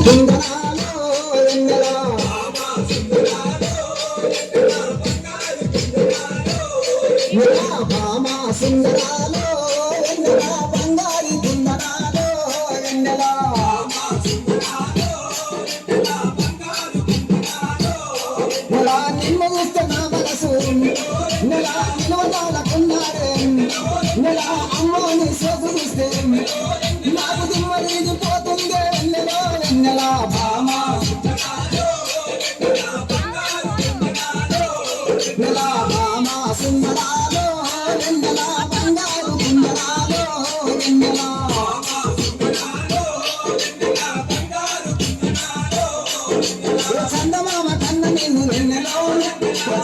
కుందనాలో ఎన్నెలా భామ సుందరాలో ఎన్నెలా బంగారి కుందనాలో ఎన్నెలా నెలా నిన్ను చూస్తే నా మనసు నెలా నిలవదాలకున్నాడే నెలా అమ్మో నీ సోకు చూస్తే నాకు దిమ్మరీది పోతుంది ఎన్నెలా ఎన్నెలా భామ నెలా భామ సుందరాలో ఎన్నెలా బంగారు కుందనాలో ఎన్నెలా చందమామ కన్న నీవు వెన్నెలో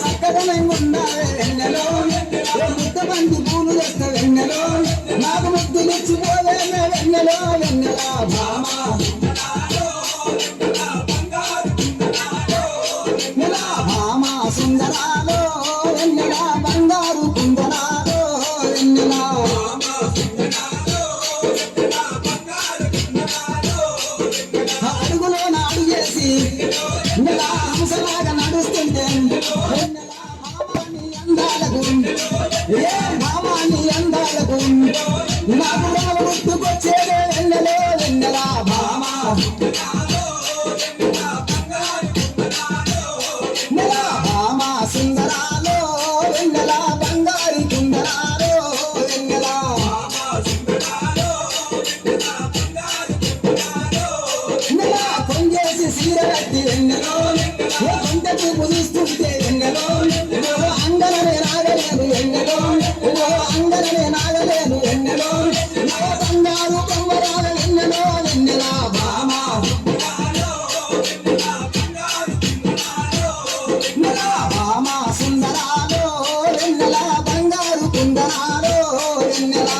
చక్కదనంగున్నావే వెన్నెలో ముద్ద బండి పూలు తెస్త వెన్నెలో నాకు ముద్దులిచ్చిపోవే వెన్నెలో వెన్నెలా భామ నెలా భామ సుందరాలో వెన్నెలా బంగారు కుందనాలో వెన్నెలా అడుగులో నాడు చేసి నెలా హంసలాగా నడుస్తుంటే ఏ భామాని అందాలకు నాకు రావ గుర్తుకొచ్చేదే వెన్నెలో వెన్నెలా భామ నెలా భామ సుందరాలో వెన్నెలా బంగారి కుందనాలో వెన్నెలా నెలా కొంగేసి సీర కట్టి వెన్నెలో కొంత చూపు చూస్తుంటే వెన్నెలో అంగనమే నాగలేదు ఎన్నెలో అంగనమే నాగలేదు ఎన్నెలో బంగారు కొమ్మరాల ఎన్నెలో ఎన్నెలా భామ నెలా భామ సుందరాలో ఎన్నెలా బంగారు కుందనాలో ఎన్నెలా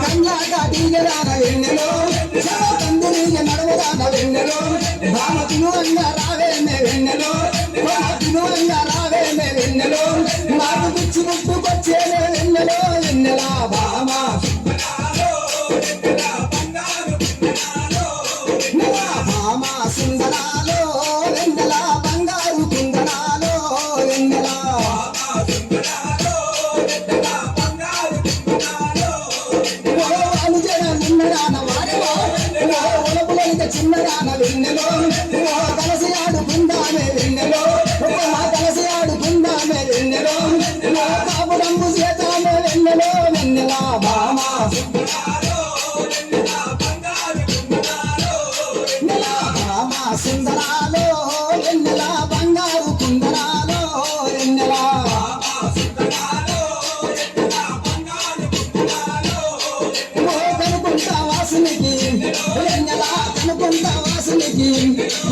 కన్యాక డీగరాన ఎన్నెలో కందులిగ నడవదాన వెన్నెలో భామ తినువంగా రావే మే వెన్నెలో తినువంగా రావే మే వెన్నెలో నాకు పిచ్చి ముట్టుకొచ్చేనే వెన్నెలో వెన్నెలా భామ నెలా భామ సుందరాలో వెన్నెలా బంగారు కుందనాలో వెన్నెలా చిన్నదాన వాడవో ఒలపులైన చిన్నదాన వెన్నెలో కలిసి ఆడుకుందామే వెన్నెలో కలిసి ఆడుకుందామే వెన్నెలో కాపురంగు చేతామే వెన్నెలో వెన్నెలా భామ నెలా భామ సుందరాలో వెన్నెలా బంగారు కుందనాలో వెన్నెలా వెన్నెలా కనుకుంటా వాసునికి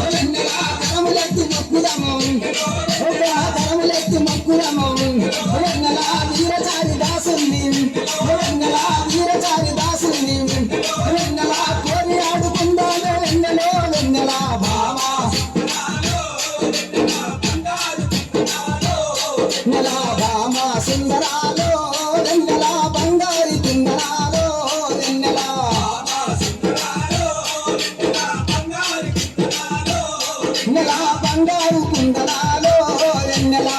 వెన్నెలా కరములెత్తి మొక్కుదము కరములెత్తి మొక్కుదము వెన్నెలా వీరచారి దాసుని వెన్నెలా వీరచారి దాసుని వెన్నెలా కోరి ఆడుకుందామే వెన్నెలో వెన్నెలా భామ నెలా భామ సుందరాలో వెన్నెలా బంగారి కుందనాలో వెన్నెలా నెలా బంగారు కుందనాలో వెన్నెలా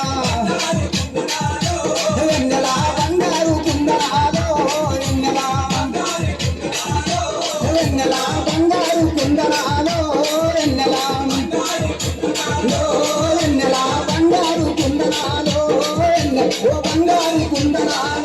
వెన్నెలా బంగారు కుందనాలో వెన్నెలా వెన్నెలా బంగారు కుందనాలో వెన్నెలా వెన్నెలా బంగారు కుందనాలో బంగారు కుందనాలో